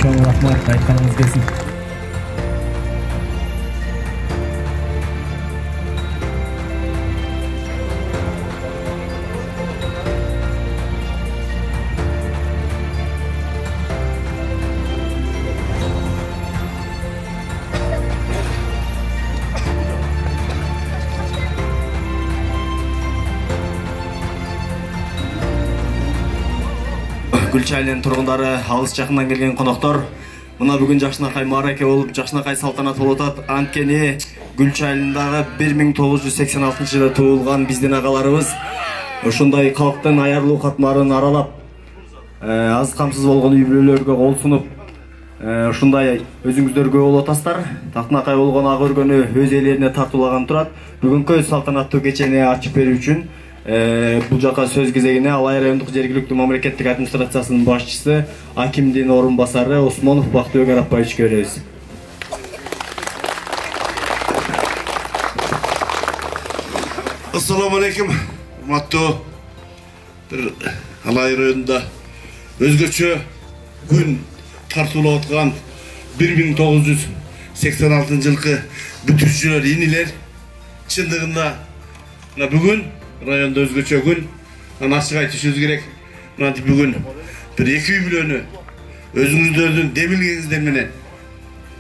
чоң рахмат, айтканыңыз келсин. Гүлчайлын тургундары, алыс жакындан келген коноктор, мына бүгүн Жакшынакай маараке болуп, Жакшынакай салтанат болуп атат. Анткени Гүлчайлындагы 1986 жылы туулган биздин агаларыбыз ушундай калктын аярлуу катмарын аралап, аз камсыз болгон үй-бүлөлөргө кол сунуп, ушундай өзүңүздөр күбө болуп атасыздар. Тактынакай болгон ак өргөнү өз элерине тартуулаган турат. Бүгүнкү салтанаттуу кечени ачып берүү үчүн бул жака сөз кезегине Алай райондук жергиликтүү мамлекеттик администрациясынын башчысы, акимдин орун басары Осмонов Бактыбек Арапбаевичке беребиз. Ассаламу алейкум. Урматтуу Алай районунда өзгөчө күн тартуулап аткан 1986 жылкы бүтүрчүлөр, инилер, чындыгында бүгүн районда өзгөчө күн. Ачык айтышыбыз керек. Бүгүн бир эки үй-бүлөнү өзүңүздөрдүн демилгеңиздер менен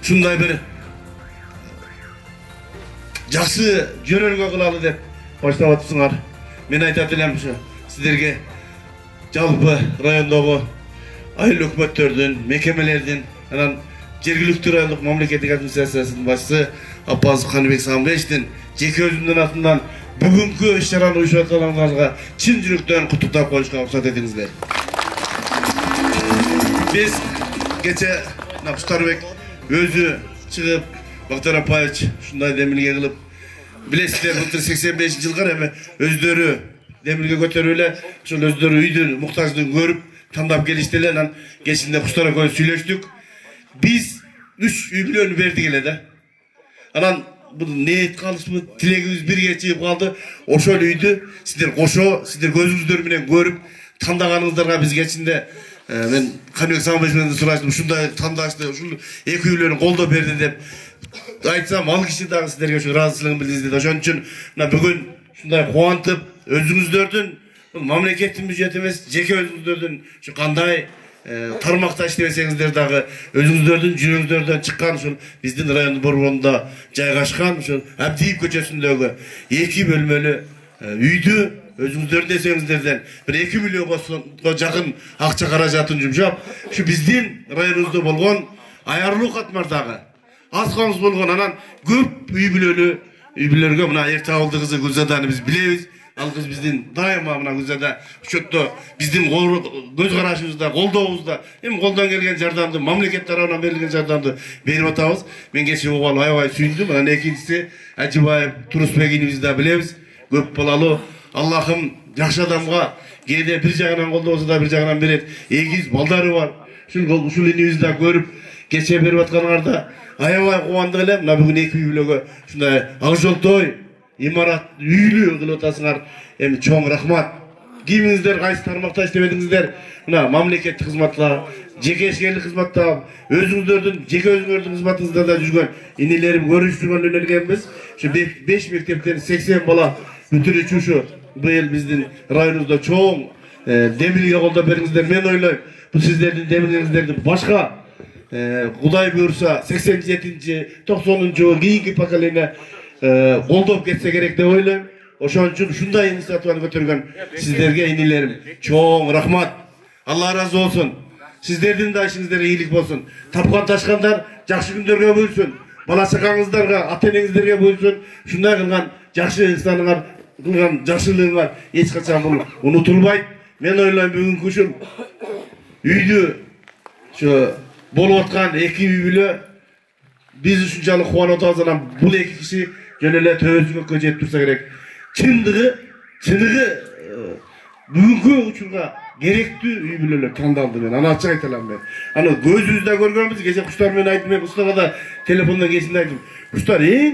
ушундай бир жакшы жөнөлгө кылалы деп баштап атсыңар. Мен айтат элем, сиздерге жалпы райондогу айыл өкмөттөрдүн, мекемелердин, анан жергиликтүү райондук мамлекеттик администрациясынын башчысы Аппазов Каныбек Сагынбаевичтин жеке өзүмдүн атымдан бүгүнкү иш-чараны уюштуруп атканыңарга чын жүрөктөн куттуктап коюшка уруксат этиңиздер. Биз кече Куштарбек өзү чыгып, Бактар Апаевич ушундай демилге кылып, билесиздер, былтыр 85 жылга эми өздөрү демилге көтөрүп эле, ошол өздөрү үйдүн муктаждыгын көрүп, тандап келишти эле. Анан кечинде Куштар экөөбүз сүйлөштүк. Биз 3 үй-бүлөнү бердик эле да. Анан бул ниет калышпы, тилегибиз бирге чыгып калды. Ошол үйдү сиздер кошо, сиздер көзүңүздөр менен көрүп тандаганыңыздарга биз кечинде мен Каныбек Сагынбаевич менен сурашып, ушундай тандашты, ушул эки үй-бүлөнү колдоп берди деп айтсам, ал киши дагы сиздерге ушу ыраазычылыгын билдирди. Ошон үчүн бүгүн ушундай кубантып, өзүңүздөрдүн мамлекеттин бюджети эмес, жеке өзүңүздөрдүн ушу кандай тармакта иштебесеңиздер дагы өзүңүздөрдүн жүрөгүңүздөрдөн чыккан ушул биздин райондун борборунда жайгашкан ушул Абдиев көчөсүндөгү 2 бөлмөлүү үйдү өзүңүздөрдүн эсебиңиздерден бир 2 миллионго жакын акча каражатын жумшап, ушу биздин районубузда болгон аярлуу катмардагы аз камсыз болгон анан көп үй-бүлөлөргө мына эрте абылды кызы Гүлзаданы биз билебиз. Ал кыз биздин дайыма мына Гүлзада учетто биздин көз карашыбызда, колдообузда, эми колдон келген жардамды, мамлекет тарабынан берилген жардамды берип атабыз. Мен кечээ угуп аябай сүйүндүм. Анан экинчиси Ажыбаев Турусбегинибизди да билебиз. Көп балалуу. Аллахым жакшы адамга кээде бир жагынан колдобосо да бир жагынан берет. Эгиз балдары бар. Ушул инибизди да көрүп кечээ берип атканыңарда аябай кубандык элем. Мына бүгүн эки үй-бүлөгө ушундай ак жолтой имарат үйлүү кылып атасыңар. Эми чоң рахмат. Кимиңиздер кайсы тармакта иштебедиңиздер, мына мамлекеттик кызматта, жеке ишкерлик кызматта, өзүңүздөрдүн жеке өзүңөрдүн кызматыңызда да жүргөн инилерим көрүшүп жүргөн элергенбиз. Ушу 5 мектептен 80 бала бүтүрүүчү ушу быйыл биздин районубузда чоң демилге колдоп бериңиздер. Мен ойлойм, бул сиздердин демилгеңиздерди башка Кудай буйрса 87-90 кийинки поколение колдоп кетсе керек деп ойлойм. Ошон үчүн ушундай инициативаны көтөргөн сиздерге инилерим чоң рахмат. Алла ыраазы болсун. Сиздердин да ишиңиздерге ийгилик болсун. Тапкан ташкандар жакшы күндөргө буйрсун. Бала чакаңыздарга, ата-энеңиздерге буйрсун. Ушундай кылган жакшы инсаныңар, кылган жакшылыгыңар эч качан бул унутулбайт. Мен ойлойм, бүгүнкү ушул үйдү ушу болуп аткан эки үй-бүлө биз ушунчалык кубанып атабыз. Анан бул эки киши жөн эле төбөсүнгө жетип турса керек. Чындыгы бүгүнкү учурга керектүү үй-бүлөлөр тандалды. Мен аны ачык айта алам. Мен аны көзүбүздө көргөнбүз. Кече Куштар менен айттым, мен Куштарга да телефондон кечинде айттым. Куштар эң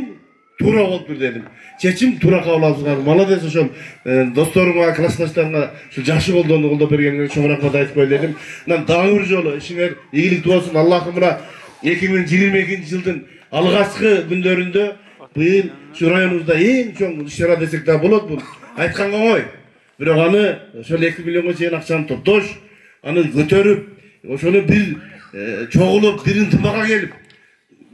туура болуптур дедим. Чечим туура кабыл алышыңар. Молодец ошол досторуңа, классташтарыңа ушул жакшы колдоп бергениңер чоң рахмат айтып коеюн дедим. Анан дагы бир жолу ишиңер ийгиликтүү болсун. Аллахым мына 2022-жылдын алгачкы күндөрүндө быйыл ушу районубузда эң чоң иш-чара десек да болот бул. Айтканга оңой. Бирок аны ошол 2 миллионго чейин акчаны топтош, аны көтөрүп, ошону бир чогулуп, бир ынтымакка келип,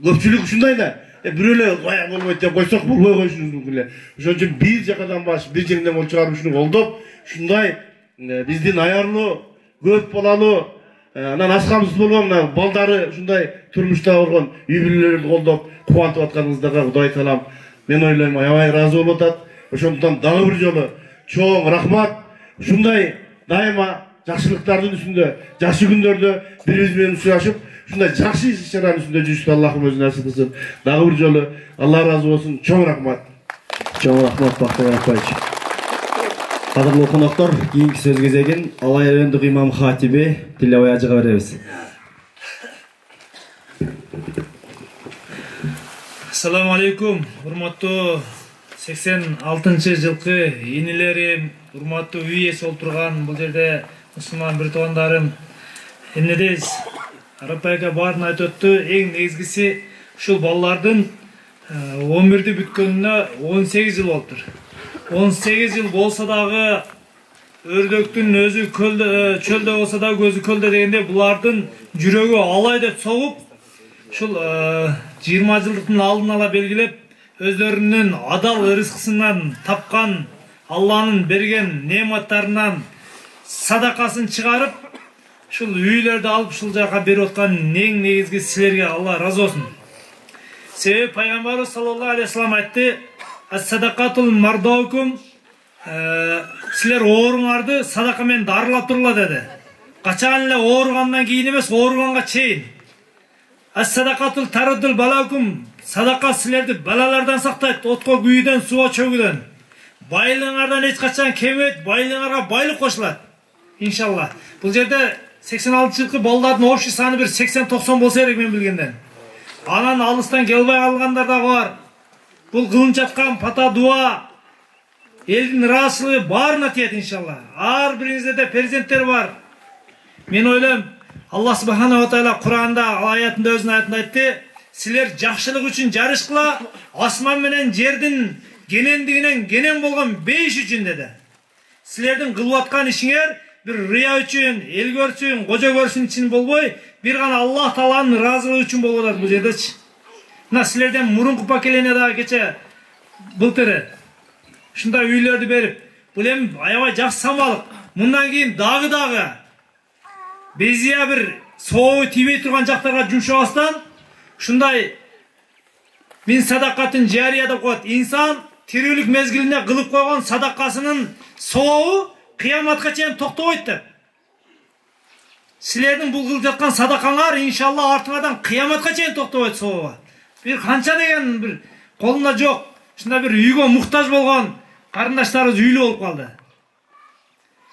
көпчүлүк ушундай да, бирөөлө бая болбойт деп койсок болбой коюшубуз мүмкүн эле. Ошон үчүн бир жакадан баш, бир жеңден болуп чыгарып ушуну колдоп, ушундай биздин аярлуу, көп балалуу, анан аскамсыз болгон балдары ушундай турмушта болгон үй бүлөлөрүн колдоп, кубантып атканыңыздарга Кудай таалам мен ойлойм аябай ыраазы болуп атат. Ошондуктан дагы бир жолу чоң рахмат. Ушундай дайыма жакшылыктардын үстүндө, жакшы күндөрдө бири-бириз менен учурашып, ушундай жакшы иш-чаранын үстүндө жүрүштү Аллахым өзү насип кылсын. Дагы бир жолу Алла ыраазы болсун. Чоң рахмат. Чоң рахмат Бактыбай Акбаевич. Кадырлуу коноктор, кийинки сөз кезегин Алай райондук имам хатиби Тилебай ажыга беребиз. Assalamu alaikum, урматтуу 86-жылкы энелерим, урматтуу үй ээси болуп турган бул жерде мусулман бир туугандарым. Эмнедебиз? Арапайга баарын айтып өттү. Эң негизгиси ушул балдардын 11-ди бүткөнүнө 18 жыл болуптур. 18 жыл болсо дагы өрдөктүн өзү чөлдө болсо да көзү көлдө дегенде булардын жүрөгү алай деп согуп, ушул 20 жылдыктын алдын ала белгилеп, өздөрүнүн адал рызкысынан тапкан Алланын берген неаматтарынан садакасын чыгарып, ушул үйлөрдү алып ушул жака берип аткан эң негизги силерге Алла ыраазы болсун. Себеби пайгамбарыбыз саллаллаху алейхи вассалам айтты: "Ас-садакатул мардаукум", силер ооруңарды садака менен дарылап тургула деди. Качан эле ооругандан кийин эмес, ооруганга чейин. Ас-садакатул тараддул балакум, садака силерди балалардан сактайт, отко, күйүүдөн, суга чөгүүдөн. Байлыгыңардан эч качан кемет, байлыгыңарга байлык кошулат. Иншалла. Бул жерде 86-жылкы балдардын общий саны бир 80-90 болсо керек мен билгенден. Анан алыстан келбей калгандар да бар. Бул кылынып жаткан пата дуа элдин ыраазычылыгы баарына тиет иншалла. Ар бириңизде де перзенттер бар. Мен ойлойм, Алла субхана ва таала Куранда аятында өзүнүн аятында айтты: "Силер жакшылык үчүн жарышкыла, асман менен жердин генендигинен генен болгон бейиш үчүн" деди. Силердин кылып аткан ишиңер бир рыя үчүн, эл көрсүн, кожо көрсүн үчүн болбой, бир гана Аллах тааланын ыраазылыгы үчүн болуп атат бул жердечи. Мына силерден мурунку поколение дагы кече былтыры ушундай үйлөрдү берип, бул эми аябай жакшы самалык. Мындан кийин дагы безия бир сообу тийбей турган жактарга жумшабастан, ушундай мин садакатын жария деп коет. Инсан тирүүлүк мезгилине кылып койгон садакасынын сообу кыяматка чейин токтобойт деп. Силердин бул кылып жаткан садакаңар иншалла артыңардан кыяматка чейин токтобойт сообу. Бир канча деген бир колунда жок, ушундай бир үйгө муктаж болгон карындаштарыбыз үйлүү болуп калды.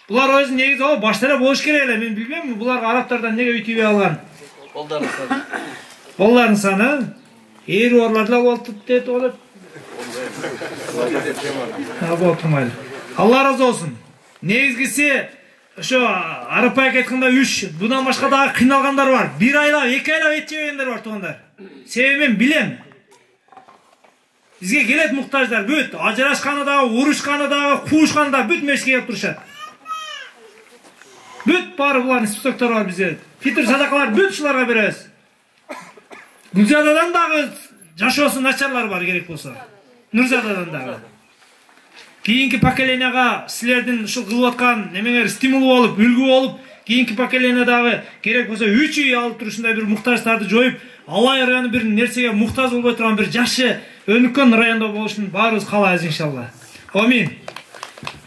Булар өзү негизи баштара болуш керек эле. Мен билбейм, буларга араптардан неге үй тийбей алган. Балдардын саны эр орларда болуп деп ойлоп. Болуп майлы. Алла ыраазы болсун. Негизгиси ошо Арапайга айтканда 3, bundan башка дагы кыйналгандар бар. 1 айлап, 2 айлап эт жебегендер бар туугандар. Себеби мен билем. Бизге келет муктаждар бүт, ажырашканы дагы, урушканы дагы, куушканы дагы бүт мешке келип турушат. Бүт баары булардын списоктор бар бизде. Фитр садакалар бүт ушуларга беребиз. Гүлзададан дагы жашоосу начарлар бар керек болсо. Нурзададан дагы. Кийинки поколениега силердин ушул кылып аткан немеңер стимул болуп, үлгү болуп, кийинки поколение дагы керек болсо 3 үй алып турушундай бир муктаждарды жоюп, Алай району бир нерсеге муктаж болбой турган бир жакшы өнүккөн райондо болушун баарыбыз каалайбыз иншалла. Амин.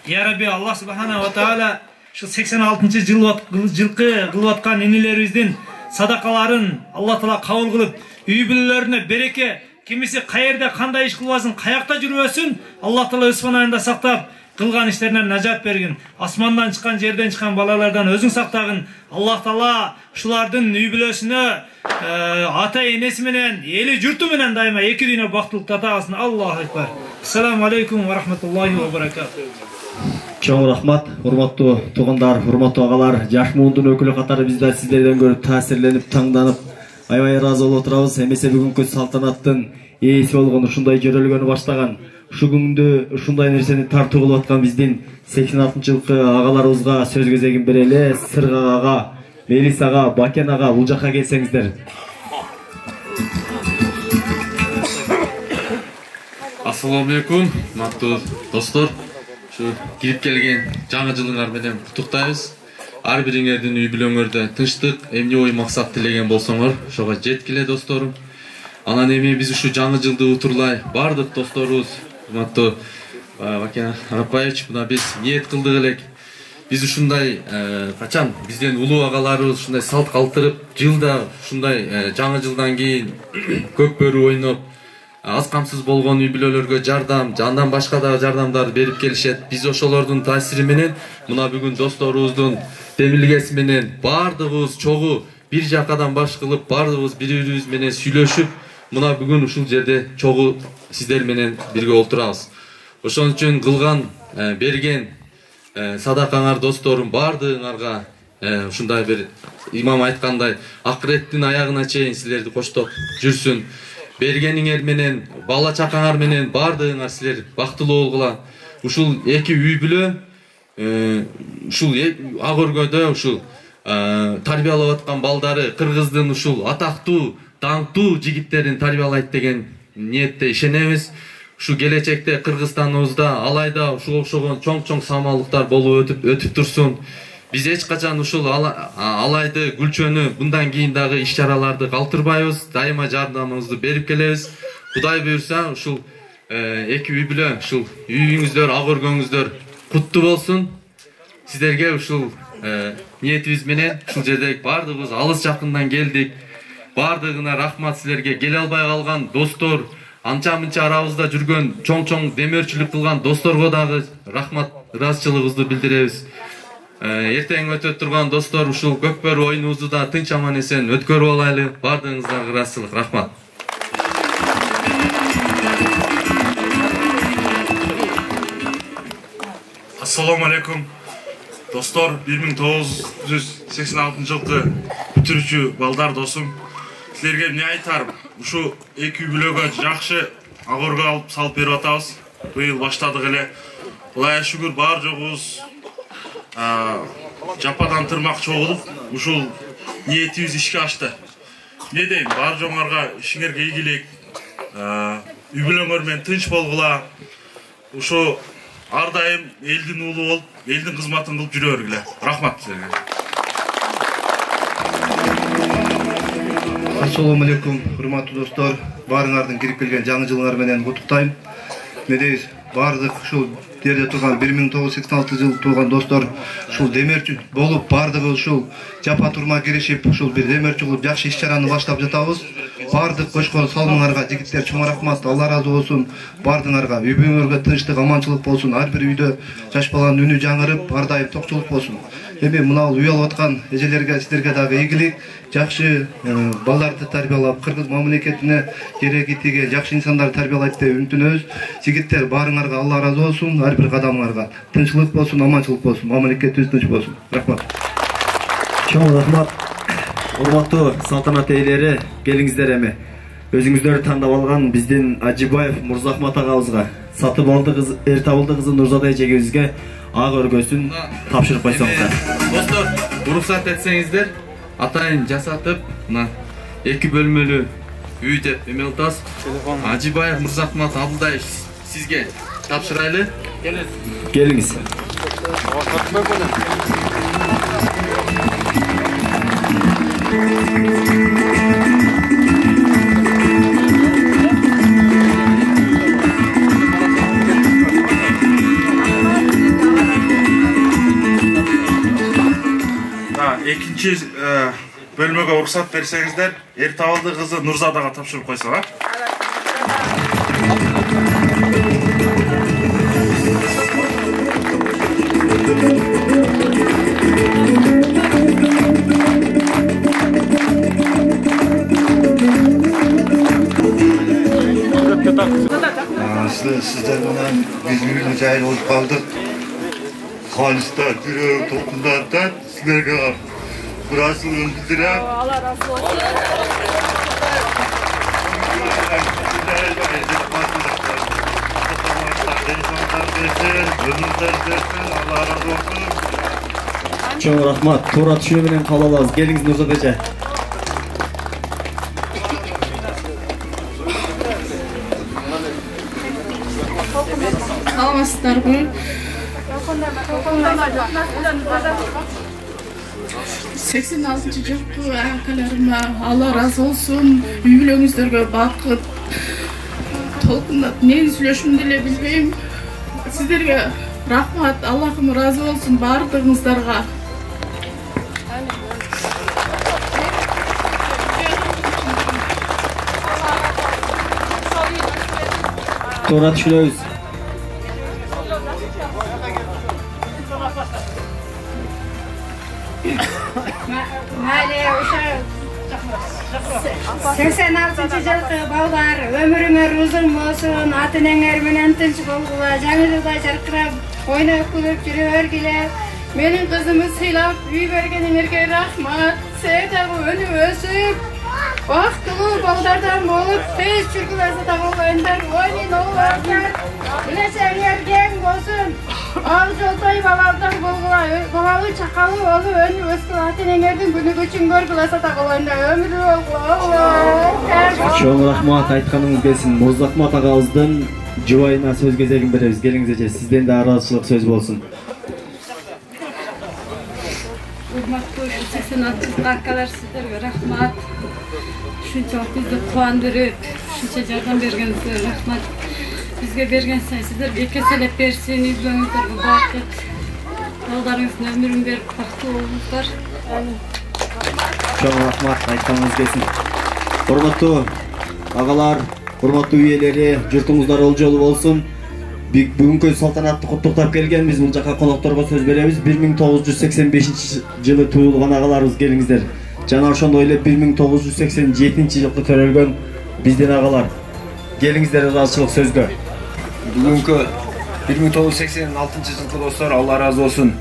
Я Рабби, Аллах субхана ва таала ушул 86-жылкы кылып аткан энелерибиздин садакаларын Алла таала кабыл кылып, үй бүлөлөрүнө береке, кимиси каерде кандай иш кылбасын, каякта жүрбөсүн, Алла таала өз панайында сактап, кылган иштеринен нажат бергин. Асмандан чыккан, жерден чыккан балалардан өзүң сактагын. Аллах Таала ушулардын үй бүлөсүнө, ата энеси менен, эли журту менен дайыма эки дүйнө бактылыкта табасын. Аллаху акбар. Ассаламу алейкум ва рахматуллахи ва баракатух. Чоң рахмат, урматтуу туугандар, урматтуу агалар, жаш муундун өкүлү катары биз да сиздерден көрүп таасирленип, таңданып, аябай ыраазы болуп отурабыз. Эмесе бүгүнкү салтанаттын ээси болгон ушундай жөрөлгөнү баштаган, ушу күндө ушундай нерсени тартуу кылып аткан биздин 86-жылкы агаларыбызга сөз кезегин берели. Сырга ага, Мелис ага, Бакен ага, бул жакка келсеңиздер. Ассаламу алейкум, урматтуу достор. Кирип келген жаңы жылыңар менен куттуктайбыз. Ар бириңердин үй бүлөңөрдө тынчтык, эмне ой максат тилеген болсоңор, ошого жеткиле досторум. Анан эми биз ушу жаңы жылды утурлай бардык досторубуз, урматтуу Бакен Арапбаевич, мына биз ниет кылдык элек. Биз ушундай качан бизден улуу агаларыбыз ушундай салт калтырып, жылда ушундай жаңы жылдан кийин көк бөрү ойноп, аз камсыз болгон үй бүлөлөргө жардам, андан башка да жардамдар берип келишет. Биз ошолордун таасири менен мына бүгүн досторубуздун демилгеси менен бардыгыбыз чогуу бир жакадан баш кылып, бардыгыбыз бири-бирибиз менен сүйлөшүп, мына бүгүн ушул жерде чогуу сиздер менен бирге отурабыз. Ошон үчүн кылган, берген садакаңар досторум бардыгыңарга ушундай бир имам айткандай акыреттин аягына чейин силерди коштоп жүрсүн. Бергениңер менен, бала чакаңар менен бардыгыңар силер бактылуу болгула. Ушул эки үй бүлө, ушул ак өргөдө ушул тарбиялап аткан балдары Кыргыздын ушул атактуу, даңктуу жигиттерин тарбиялайт деген ниетте ишенебиз. Ушу келечекте Кыргызстаныбызда алайда ушуга окшогон чоң-чоң самалдыктар болуп өтүп турсун. Биз эч качан ушул алайды, күлчөнү, мындан кийин дагы иш-чараларды калтырбайбыз, дайыма жардамыбызды берип келебиз. Кудай буйрса, ушул эки үй бүлө, ушул үйүңүздөр, ак өргөңүздөр куттуу болсун. Сиздерге ушул ниетибиз менен ушул жерде бардыгыбыз алыс жакындан келдик. Бардыгына рахмат силерге. Келе албай калган достор, анча-мынча арабызда жүргөн, чоң-чоң демөөрчүлүк кылган досторго дагы рахмат, ыраазычылыгыбызды билдиребиз. Эртең өтөт турган достор, ушул көк бөрү оюнубузду да тынч аман эсен өткөрүп алайлы. Бардыгыңыздарга ыраазычылык, рахмат. Ассаламу алейкум. Достор, 1986 жылкы бүтүрүүчү балдар досум. Силерге эмне айтарым? Ушу эки үй бүлөгө жакшы ак өргө алып салып берип атабыз. Быйыл баштадык эле. Кудайга шүгүр, бар жогубуз жападан тырмак чогулуп, ушул ниетибиз ишке ашты. Не дейм, бар жоңарга ишиңерге ийгилик, үй бүлөңөр менен тынч болгула. Ушу ар дайым элдин уулу болуп, элдин кызматын кылып жүрө бергиле. Рахмат силерге. Ассаламу алейкум, урматтуу достор. Баарыңардын кирип келген жаңы жылыңар менен куттуктайм. Медейбиз бардык ушул жерде турган 1986 жыл тууган достор ушул демөөрчү болуп, бардыгы ушул жапа турма киришип, ушул бир демөөрчү кылып жакшы иш-чараны баштап жатабыз. Бардык кошкон салымыңарга жигиттер чоң рахмат, Алла разы болсун. Бардыгыңарга үй бүлөңөргө тынчтык, аманчылык болсун. Ар бир үйдө жаш баланын үнү жаңырып, ар дайым токчулук болсун. Эми мына үй алып аткан эжелерге, сиздерге дагы ийгилик, жакшы балдарды тарбиялап, кыргыз мамлекетине кереги тийген жакшы инсандарды тарбиялайт деп үмүттөнөбүз. Жигиттер, баарыңарга Алла разы болсун, ар бир кадамыңарга тынччылык болсун, аманчылык болсун, мамлекетибиз тынч болсун. Рахмат. Чоң рахмат. Урматтуу салтанат ээлери, келиңиздер эми. Өзүңүздөр тандап алган биздин Ажибаев Мурзахмат агабызга, Сатыбалды кызы, Эртабылды кызы Нурзада эжегибизге ак өргөсүн тапшырып койсоңуздар. Достор, уруксат этсеңиздер, атайын жасатып, мына 2 бөлмөлүү үй деп эме атабыз. Ажибаев Мурзахмат Абылдаев сизге тапшырайлы. Келиңиз. Экинчи бөлмөгө уруксат берсеңиздер, Эртабылды кызы Нурзадага тапшырып койсоң, а? Sizler bana biz birbirine cahil olup kaldık. Halista, Güröv, Toplumlar'dan sizlerge burasını bildirem. Allah razı olsun. Allah razı olsun. Çok rahmat. Turat şunu bilen kalalaz. Geliniz Nurza Bece. Salamasızlar. 86 жылғы akalarıma Allah razı olsun. Үйлеріңіздерге бақыт. Толқындап нені сөйлешімді де білмеймін. Сіздерге рахмат, Аллахым разы болсын барлығыңыздарға. Turat şunu Мәле ошо 86-жылкы балдар өмүрүңөр узун болсун, ата-энеңер менен тынч болгула, жаңы жылда жаркырап, ойноп күлүп жүрө бергиле. Менин кызымды сыйлап үй бергениңерге рахмат. Сен дагы өнүп өсүп, бактылуу балдардан болуп, тез жүргүлөсө да болгоңдар. Ойнин оолуңар, билесеңер кең болсун. Ал жолтой балардан болгула, балалы чакалы болуп өнүп өскүлө, ата-энеңердин күнүгү үчүн көргүлөсө да болгоңдар. Өмүрү болгула. Чоң рахмат, айтканыңыз келсин. Мурзахмат агабыздын жубайына сөз кезегин беребиз. Келиңиз эже, сизден да ыраазычылык сөз болсун. Урматтуу 86 акалар, сиздерге рахмат. Ушунчалык бизди кубандырып, ушунча жардам бергениңизге рахмат. Бизге берген сіздерге кеселеп берсин, үйлөрүңүздөргө бакыт. Балдарыңыздын өмүрүн берип бактылуу болуңуздар. Чоң рахмат, айтканыңыз келсин. Урматтуу агалар, урматтуу үелери, журтуңуздар ол жолу болсун. Бүгүнкү салтанатты куттуктап келгенбиз. Бул жака конокторго сөз беребиз. 1985 жылы туулган агаларыбыз, келиңиздер. Жана ошондой эле 1987 жылкы төрөлгөн биздин агалар. Келиңиздер ыраазычылык сөзгө. Бүгүнкү 1986 жылкы достор, Алла разы болсун.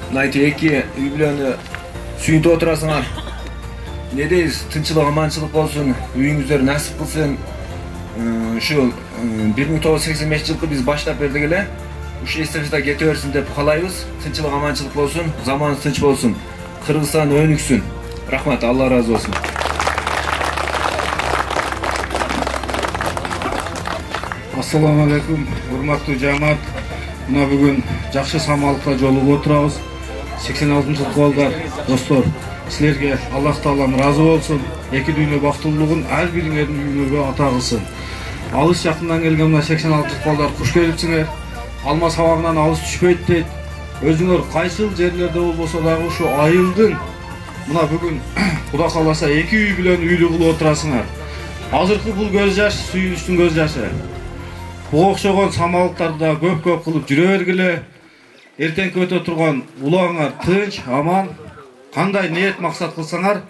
Мынайты эки үй бүлөнү сүйүнтүп отурасыңар. Не дейбиз, тынчылык, аманчылык болсун, үйүңүздөр насип кылсын. Ушу 1985 жылкы биз баштап бердик эле. Ушу эстафета кете берсин деп каалайбыз. Тынчылык, аманчылык болсун, заман тынч болсун. Кыргызстан өнүксүн. Рахмат, Алла разы болсун. Ассаламу алейкум, урматтуу жамаат. Мына бүгүн жакшы самалыкка жолугуп отурабыз. 86 жылкы балдар, достор, силерге Аллах Таалам разы болсун. Эки дүйнө бактылуулугун ар бириңердин үйүңөргө ата кылсын. Алыс жакындан келген мына 86 жылкы балдар куш келипсиңер. Алма сабагынан алыс түшпөйт дейт. Өзүңөр кайсыл жерлерде болбосо дагы ушу айылдын мына бүгүн Кудай кааласа эки үй билен үйлүү кылып отурасыңар. Азыркы бул көз жаш сүйүнүчтүн көз жашы. Буга окшогон самалыктарды да көп кылып жүрө бергиле. Эртеңки өтө турган улаңар тынч, аман, кандай ниет максат кылсаңар,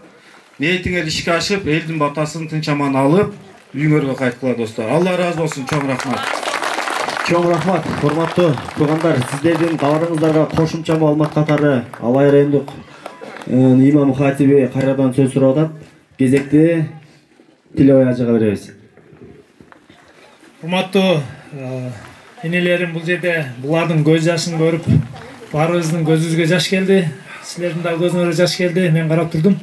ниетиңер ишке ашып, элдин батасын тынч аман алып, үйүңөргө кайткыла достор. Алла разы болсун, чоң рахмат. Чоң рахмат, урматтуу туугандар, сиздердин кабарыңыздарга кошумча маалымат катары Алай райондук имам хатиби кайрадан сөз сурап атат. Кезекти Тилебай ажыга беребиз. Урматтуу энелерим, бул жерде булардын көз жашын көрүп, баарыбыздын көзүбүзгө жаш келди. Силердин да көзүңөргө жаш келди. Мен карап турдум.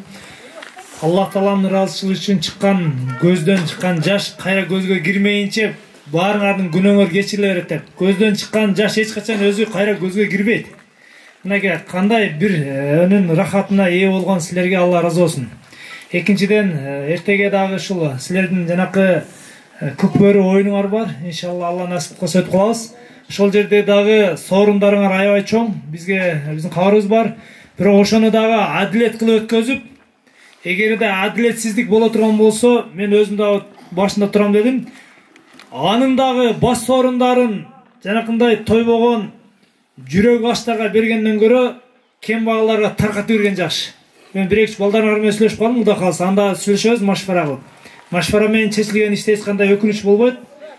Аллах Тааланын ыраазычылыгы үчүн чыккан көздөн чыккан жаш кайра көзгө кирмейинче баарыңардын күнөөңөр кечириле берет деп. Көздөн чыккан жаш эч качан өзү кайра көзгө кирбейт. Мынакей кандай бир өнүн рахатына ээ болгон силерге Алла разы болсун. Экинчиден, эртеге дагы ушул силердин жанакы көкбөрү оюнуңар бар. Иншалла Алла насип кылса өтүп калабыз. Ошол жерде дагы соорундарыңар аябай чоң. Биздин кабарыбыз бар. Бирок ошону дагы адилет кылып өткөзүп, эгерде адилетсиздик боло турган болсо, мен өзүм дагы башында турам дедим. Анын дагы баш соорундарын жанакындай тойбогон жүрөк ачтарга бергенден көрө кем багаларга таркатып берген жакшы. Мен 1-2 балдарым менен сүйлөшүп калдым, Кудай кааласа анда сүйлөшөбүз машвара кылып. Машвара менен чечилген иште эч кандай өкүнүч болбойт.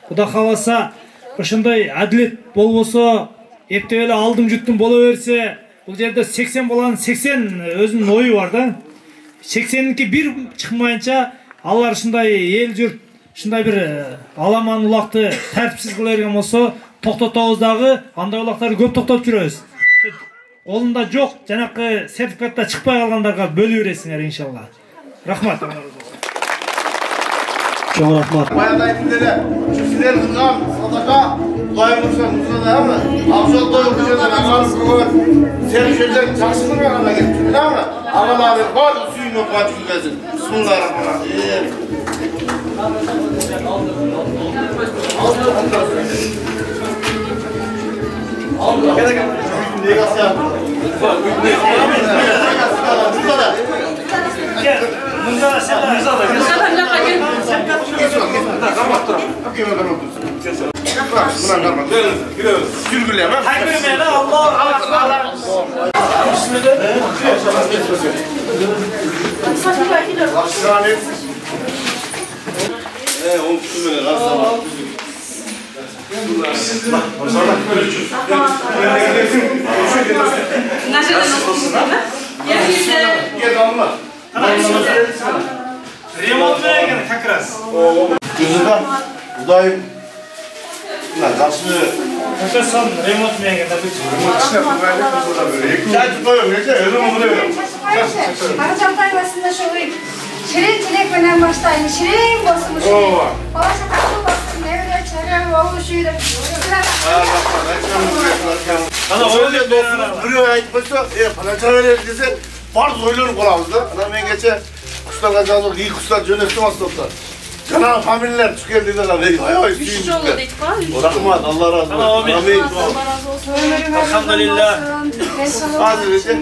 Кудай кааласа ошондой адилет болбосо, эптеп эле алдым жуттум боло берсе, бул жерде 80 баланын 80 өзүнүн ою бар да. 80ники бир чыкмайынча алар ушундай эл журт ушундай бир аламан улакты тартипсиз кыла берген болсо, токтотобуз дагы, андай улактарды көп токтотуп жүрөбүз. Колунда жок, жанакы сертификатта чыкпай калгандарга бөлүп бересиңер иншалла. Рахмат. Чоң рахмат. Баяндайтын деле, силер кылган садака Кудай мурса мусадамы? Абзалдоо көчөдөн агалып көргөн сен сөздөр жакшы кылганда келип жүрмүнбү? Агалар бар сүйүнүп катып жүргөзүн. Бисмиллахиррахманиррахим. Ремонт менен как раз. Жүзүдөн Кудайым мына жакшы Ошосон ремонт менен да бүт. Жайып коём, нече өзүм ойлойм. Каражалтай басында шулай ширин тилек менен баштайын. Ширин болсун ушул. Баша катуу болсун, небере чара болушуйду. Ана ойлойм досум, бирөө айтып койсо, канча берет десе, бар ойлонуп калабыз да. Ана мен кече куштарга жазып, ий куштар жөнөттүм астапта. Жана фамилиялар түшкөн деди да, аябай сүйүндүк. Рахмат, Алла разы болсун. Амин. Алхамдулилlah. Азыр эже.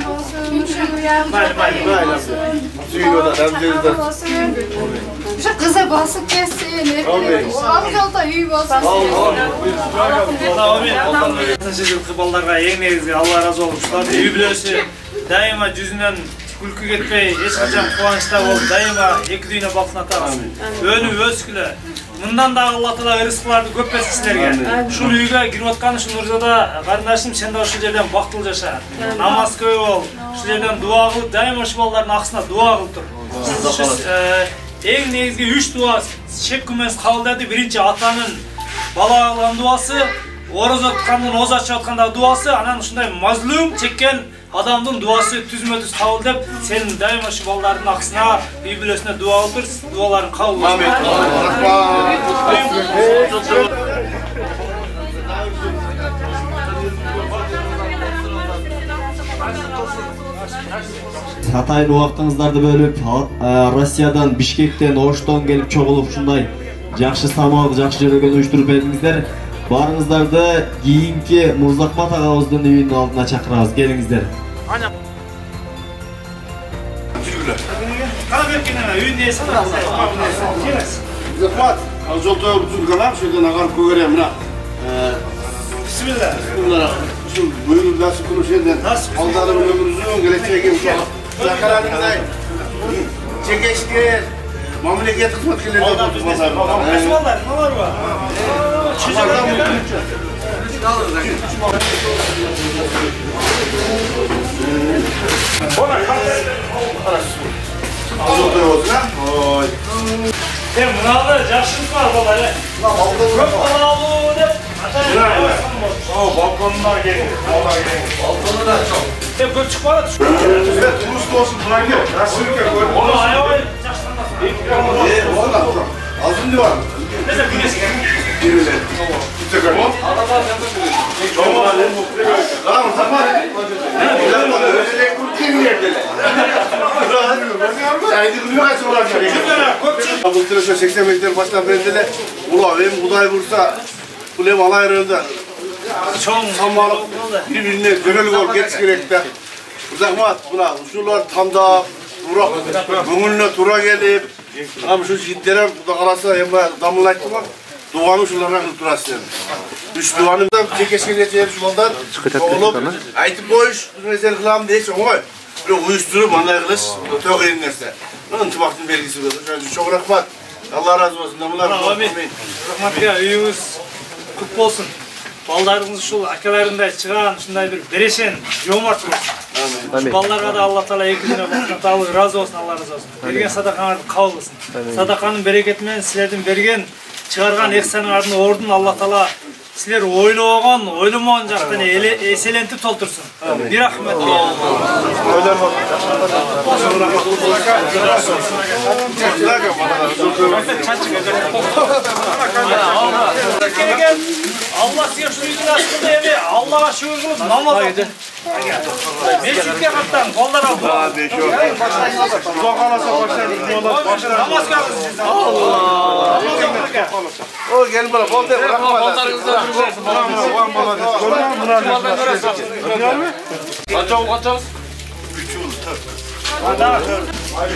Сүйүнүп да, рамжелде. Ошо кызы басып кетсин. Абзалда үй болсун. Амин. Жылкы балдарга эң негизи Алла разы болсун. Үй бүлөсү дайыма жүзүнөн күлкү кетпей, эч качан кубанычта болуп, дайыма эки дүйнө бактын атабыз. Өнүп өскүлө. Мындан дагы Алла Таала рызыкларды көп берсин силерге. Ушул үйгө кирип аткан ушул Нурзада карындашым, сен да ушул жерден бактылуу жаша. Намаз көп бол, ушул жерден дуа кылып, дайыма ушул балдардын акысына дуа кылып тур. Эң негизги 3 дуа шек күмөнсүз кабылдады. Биринчи атанын балага кылган дуасы, орозо туткандын оозу ачып аткандагы дуасы, анан ушундай мазлум чеккен адамдын дуасы түзмө-түз кабыл деп, сен дайыма ушу балдардын акысына, үй бүлөсүнө дуа кылып тур, дуаларың кабыл болсун. Атайын убактыңыздарды бөлүп, Россиядан, Бишкектен, Оштон келип чогулуп ушундай жакшы самалды, жакшы жерлерге уюштуруп бердиңиздер. Барыңыздарды кийинки Мырзахмат агабыздын үйүнүн алдына чакырабыз. Келиңиздер. Мырзахмат, жолтой жүргөн ушерден агарып көгөрөм мына. Бисмилла. Ушул буюруп насып кылып ушерден балдарым өмүрүнүн келечеги ушул Закараныңдай чекешкер мамлекет кызматкерлерден Кайсы балдар, налар бар? Sen mınavda жақшылық бар балар. Көп балалуу деп балконда келin. Балконда çok. Көп çıkmadı. Turist olsun buna gel. Yaşlılıkla koy. Onu ayağıyla жақшылық. Azın ne var? Neyse güneşi gelin. Biriyle. Gitse koy. Tamam tamam. Kim yerdeler? Saydı bunu kaç olarak bu tırışa 80 metre baştan verdiler. Ula benim Kuday vursa bu ev alay herhalde. Samalık birbirine gönül gol geçiş gerekti. Zahmat buna usullar tamda durak bugünle tura gelip ama şu jitlerim bu da kalasa hem damlayttı bak. Doğanı şunlarına kılıp durası dedim. Üç duvanım da çekeşkele çevirmiş ballar. Oğlum, aytıp koyuş, mesele kılam diye çoğun. Böyle uyuşturup, anday kılış, çok erin nerse. Onun tıbaktın belgisi olur. Çok rahmat. Allah razı olsun. Amin. Rahmat ya, üyünüz kutlu olsun. Ballarınız şu akalarında çıkan şunday bir bereşen, yomart olsun. Şu ballarga da Allah Teala ekibine bakın, razı olsun, Allah razı olsun. Bergen sadakanızı kabul kılsın. Sadakanın bereketinden sizlerden bergen çıkargan ihsanыңардын ордун Allah Teala sizler ойлогон, ойломогон жактан эселентип толтурsun. Bir rahmet. Allah size şu yüzünü açtırdı evi. Allah'a şükür kılıp namaz okuyun. Mescitke kattan, kollara bu. Namaz kılın. Allah. O gelin bana, bol de bırakma. Kaçağız? 3 yıl, 4. Hadi.